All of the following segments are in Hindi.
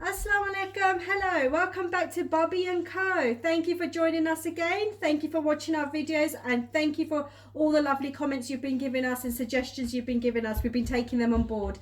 Assalamu alaikum. Hello, welcome back to Bobby and Co. Thank you for joining us again. Thank you for watching our videos and thank you for all the lovely comments you've been giving us and suggestions you've been giving us. We've been taking them on board.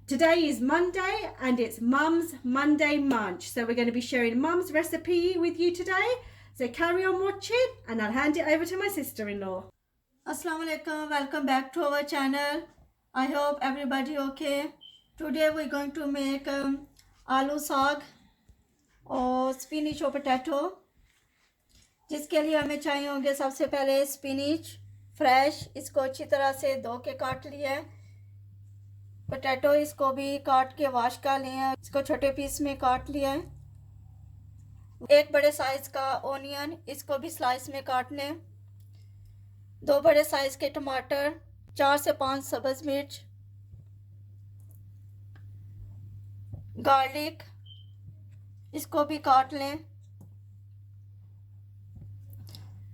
Today is Monday and it's Mum's Monday Munch. So we're going to be sharing Mum's recipe with you today. So carry on watching and I'll hand it over to my sister-in-law. Assalamu alaikum, welcome back to our channel. I hope everybody okay. Today we're going to make aloo saag और स्पिनिच और पोटैटो, जिसके लिए हमें चाहिए होंगे सबसे पहले स्पिनिच फ्रेश, इसको अच्छी तरह से धो के काट लिया है। पोटैटो इसको भी काट के वॉश कर लिया है, इसको छोटे पीस में काट लिया है। एक बड़े साइज का ओनियन, इसको भी स्लाइस में काट लें। 2 बड़े साइज के टमाटर, 4 से 5 सब्ज मिर्च, गार्लिक, इसको भी काट लें।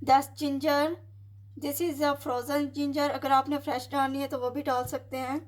10 ginger, this is a frozen ginger, अगर आपने फ्रेश डालनी है तो वो भी डाल सकते हैं।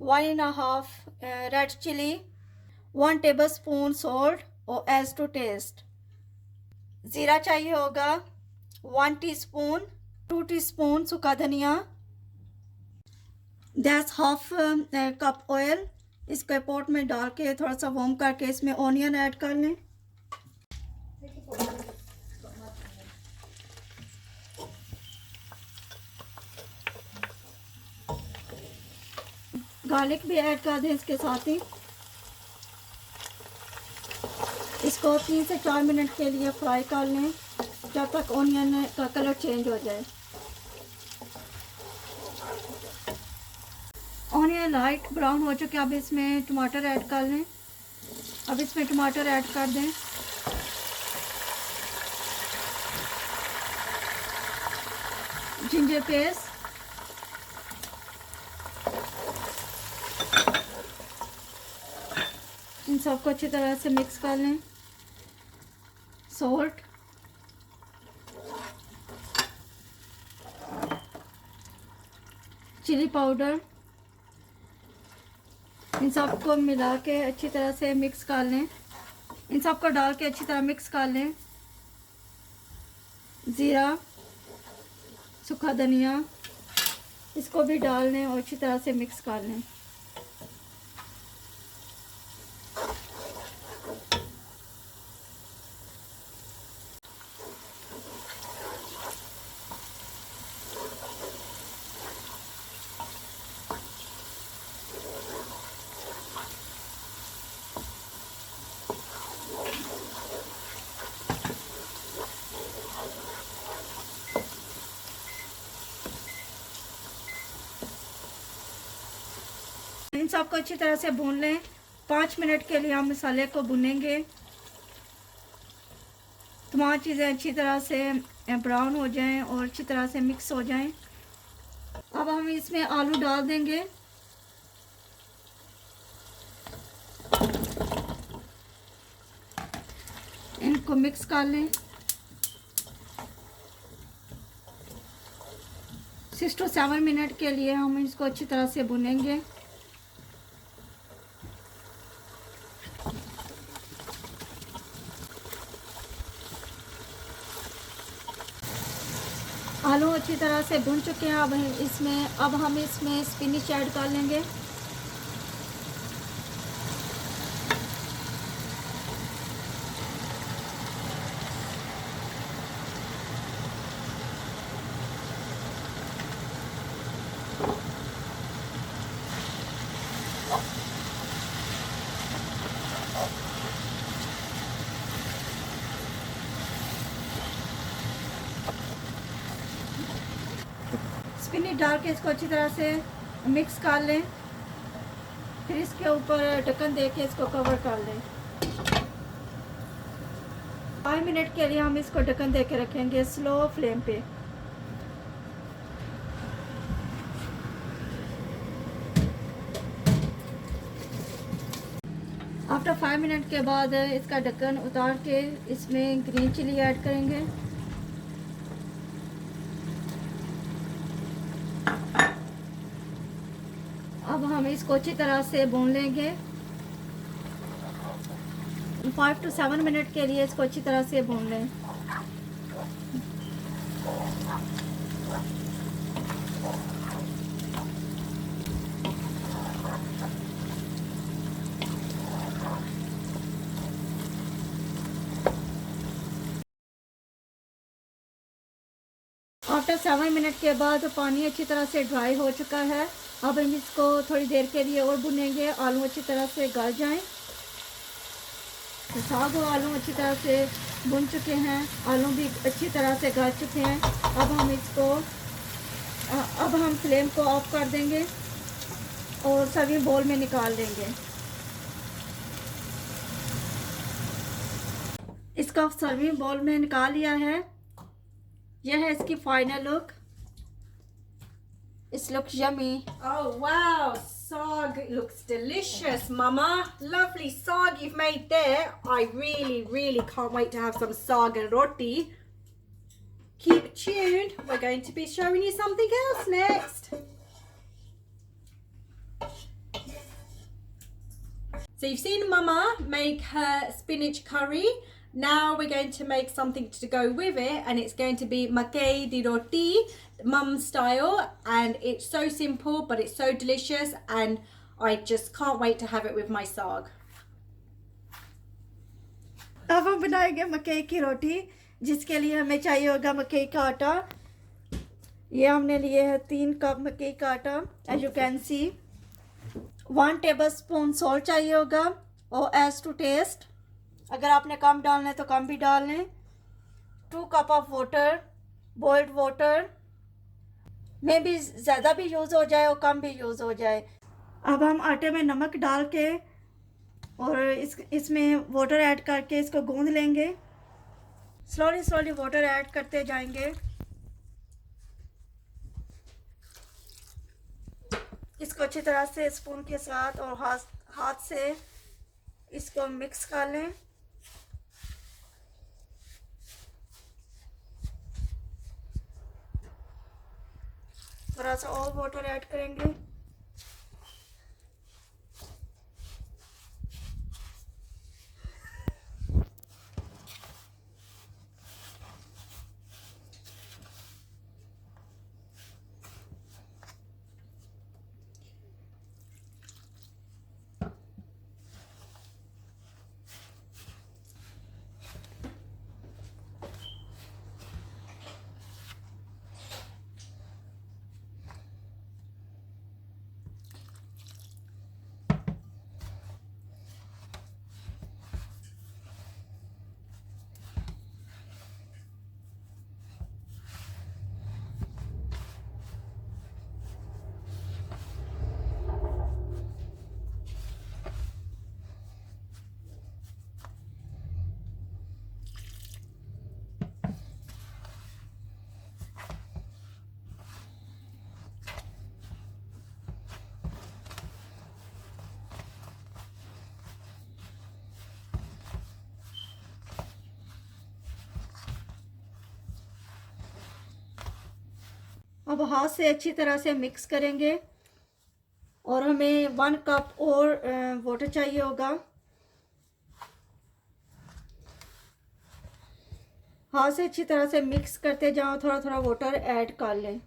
1.5 रेड चिली, 1 टेबलस्पून सॉल्ट और एज टू टेस्ट। ज़ीरा चाहिए होगा 1 टीस्पून, 2 टीस्पून सूखा धनिया, दैट्स हाफ कप ऑयल। इसके पॉट में डाल के थोड़ा सा वार्म करके इसमें ऑनियन ऐड कर लें। गार्लिक भी ऐड कर दें इसके साथ ही। इसको 3 से 4 मिनट के लिए फ्राई कर लें जब तक ऑनियन का कलर चेंज हो जाए। ऑनियन लाइट ब्राउन हो चुके, अब इसमें टमाटर ऐड कर लें। अब इसमें टमाटर ऐड कर दें। जिंजर पेस्ट, इन सबको अच्छी तरह से मिक्स कर लें। सॉल्ट, चिली पाउडर, इन सबको मिला के अच्छी तरह से मिक्स कर लें। इन सबको डाल के अच्छी तरह मिक्स कर लें। ज़ीरा, सूखा धनिया, इसको भी डाल लें और अच्छी तरह से मिक्स कर लें। इन सबको अच्छी तरह से भून लें। 5 मिनट के लिए हम मसाले को भूनेंगे। तमाम चीज़ें अच्छी तरह से ब्राउन हो जाएं और अच्छी तरह से मिक्स हो जाएं। अब हम इसमें आलू डाल देंगे। इनको मिक्स कर लें। 6 to 7 मिनट के लिए हम इसको अच्छी तरह से भुनेंगे। आलू अच्छी तरह से भुन चुके हैं। अब हम इसमें स्पिनिच ऐड कर लेंगे। स्पिनिच डाल के इसको अच्छी तरह से मिक्स कर लें। फिर इसके ऊपर ढक्कन दे के इसको कवर कर लें। 5 मिनट के लिए हम इसको ढक्कन दे के रखेंगे स्लो फ्लेम पे। आफ्टर 5 मिनट के बाद इसका ढक्कन उतार के इसमें ग्रीन चिली ऐड करेंगे। अब हम इसको अच्छी तरह से भून लेंगे। 5 to 7 मिनट के लिए इसको अच्छी तरह से भून लें। आफ्टर 7 मिनट के बाद पानी अच्छी तरह से ड्राई हो चुका है। अब हम इसको थोड़ी देर के लिए और भुनेंगे, आलू अच्छी तरह से गल जाएं। तो साग और आलू अच्छी तरह से भुन चुके हैं, आलू भी अच्छी तरह से गल चुके हैं। अब हम फ्लेम को ऑफ कर देंगे और सर्विंग बोल में निकाल देंगे। इसका सर्विंग बोल में निकाल लिया है। यह है इसकी final look. It looks yummy. Oh wow, saag looks delicious, Mama. Lovely saag you've made there. I really can't wait to have some saag and roti. Keep tuned. We're going to be showing you something else next. So you've seen Mama make her spinach curry. Now we're going to make something to go with it, and it's going to be Makki di roti, mum style, and it's so simple but it's so delicious, and I just can't wait to have it with my saag. अब हम बनाएंगे मकई की रोटी, जिसके लिए हमें चाहिए होगा मकई का आटा। ये हमने लिए है 3 कप मकई का आटा। As you can see 1 tablespoon salt चाहिए होगा, और एज टू टेस्ट। अगर आपने कम डालना है तो कम भी डाल लें। 2 cup of water, boiled water, में भी ज़्यादा भी यूज़ हो जाए और कम भी यूज़ हो जाए। अब हम आटे में नमक डाल के और इसमें वाटर ऐड करके इसको गूंद लेंगे। स्लोली वाटर ऐड करते जाएंगे। इसको अच्छी तरह से स्पून के साथ और हाथ से इसको मिक्स कर लें। थोड़ा सा और वाटर ऐड करेंगे। अब हाथ से अच्छी तरह से मिक्स करेंगे, और हमें 1 कप और वाटर चाहिए होगा। हाथ से अच्छी तरह से मिक्स करते जाओ, थोड़ा वाटर ऐड कर लें।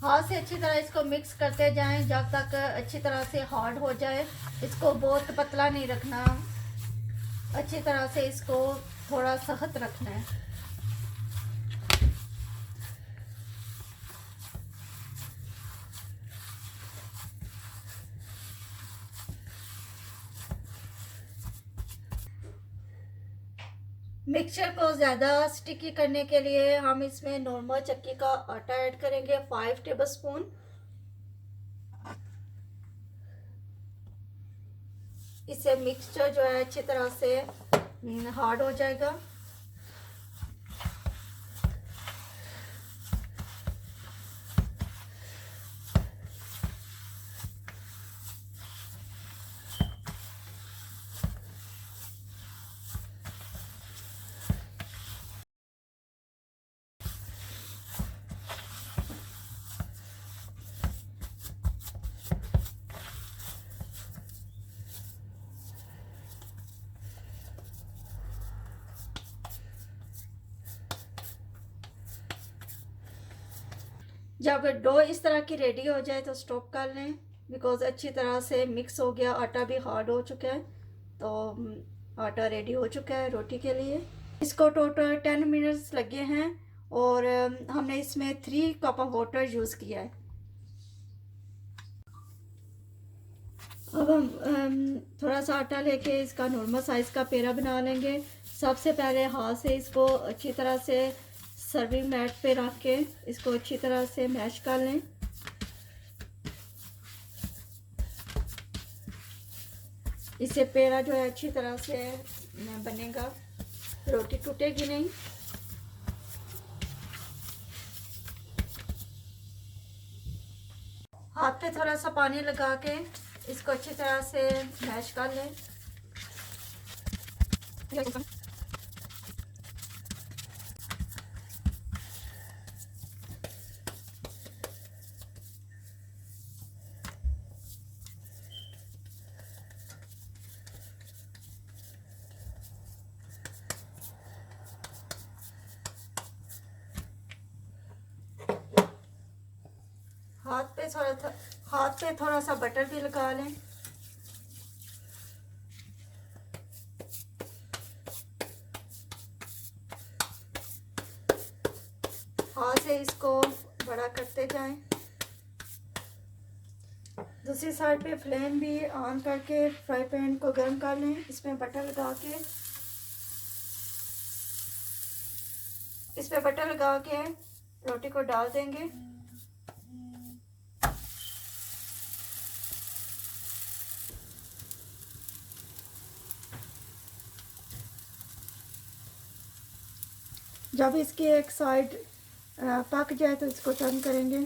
हाथ से अच्छी तरह इसको मिक्स करते जाएं जब तक अच्छी तरह से हार्ड हो जाए। इसको बहुत पतला नहीं रखना, अच्छी तरह से इसको थोड़ा सख्त रखना है। मिक्सचर को ज़्यादा स्टिकी करने के लिए हम इसमें नॉर्मल चक्की का आटा ऐड करेंगे 5 टेबलस्पून। इससे मिक्सचर जो है अच्छी तरह से हार्ड हो जाएगा। जब डो इस तरह की रेडी हो जाए तो स्टॉप कर लें, बिकॉज़ अच्छी तरह से मिक्स हो गया, आटा भी हार्ड हो चुका है। तो आटा रेडी हो चुका है रोटी के लिए। इसको टोटल 10 मिनट्स लगे हैं और हमने इसमें 3 कप ऑफ वाटर यूज़ किया है। अब हम थोड़ा सा आटा लेके इसका नॉर्मल साइज़ का पेड़ा बना लेंगे। सबसे पहले हाथ से इसको अच्छी तरह से सर्विंग मैट पे रख के इसको अच्छी तरह से मैश कर लें। इससे पेड़ा जो है अच्छी तरह से बनेगा, रोटी टूटेगी नहीं। हाथ पे थोड़ा सा पानी लगा के इसको अच्छी तरह से मैश कर लें। हाथ पे थोड़ा सा बटर भी लगा लें। हाथ से इसको बड़ा करते जाएं। दूसरी साइड पे फ्लेम भी ऑन करके फ्राई पैन को गर्म कर लें। इसमें बटर लगा के रोटी को डाल देंगे। जब इसकी एक साइड पक जाए तो इसको टर्न करेंगे।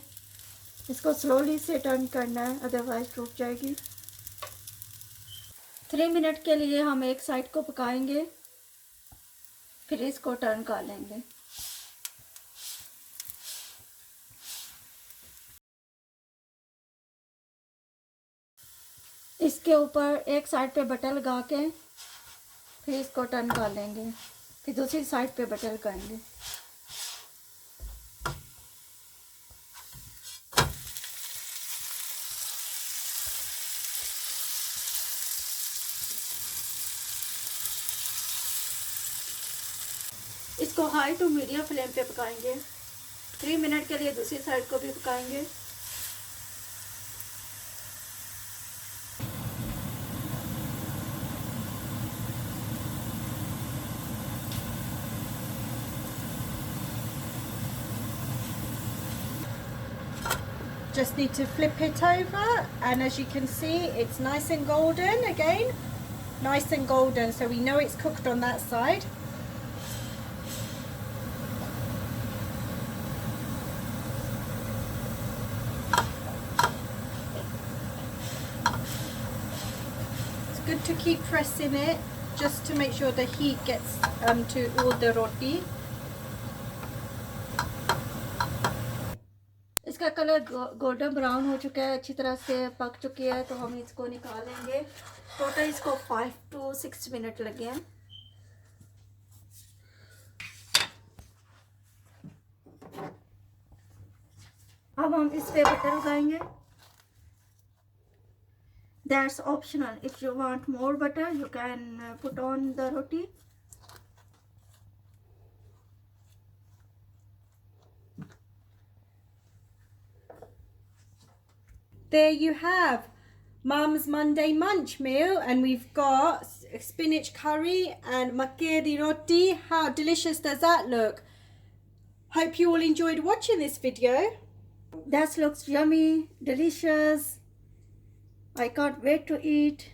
इसको स्लोली से टर्न करना है, अदरवाइज टूट जाएगी। 3 मिनट के लिए हम एक साइड को पकाएंगे, फिर इसको टर्न कर लेंगे। इसके ऊपर एक साइड पे बटर लगा के फिर इसको टर्न कर लेंगे, फिर दूसरी साइड पे बटर लगाएंगे। इसको हाई टू मीडियम फ्लेम पे पकाएंगे। 3 मिनट के लिए दूसरी साइड को भी पकाएंगे। Just need to flip it over, and as you can see it's nice and golden again, nice and golden, so we know it's cooked on that side. It's good to keep pressing it just to make sure the heat gets to all the roti. इसका कलर गोल्डन ब्राउन हो चुका है, अच्छी तरह से पक चुकी है, तो हम इसको निकालेंगे। टोटल इसको 5 to 6 मिनट लगे हैं। अब हम इस पे बटर लगाएंगे. That's optional. If you want more butter, you can put on the roti. There you have Mum's Monday Munch meal, and we've got spinach curry and Makki roti. How delicious does that look? Hope you all enjoyed watching this video. That looks yummy, delicious. I can't wait to eat.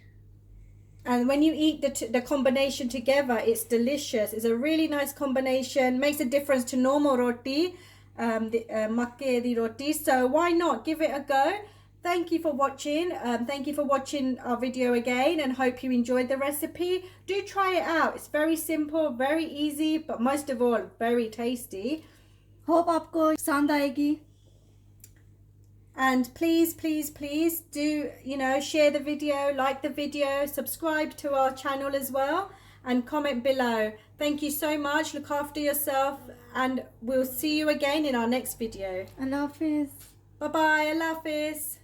And when you eat the combination together, it's delicious. It's a really nice combination. Makes a difference to normal roti, the Makki roti. So why not give it a go? Thank you for watching. Thank you for watching our video again, and hope you enjoyed the recipe. Do try it out. It's very simple, very easy, but most of all, very tasty. Hope आपको पसंद आएगी. And please, please, please do, share the video, like the video, subscribe to our channel as well, and comment below. Thank you so much. Look after yourself, and we'll see you again in our next video. Allah Hafiz. Bye bye. Allah Hafiz.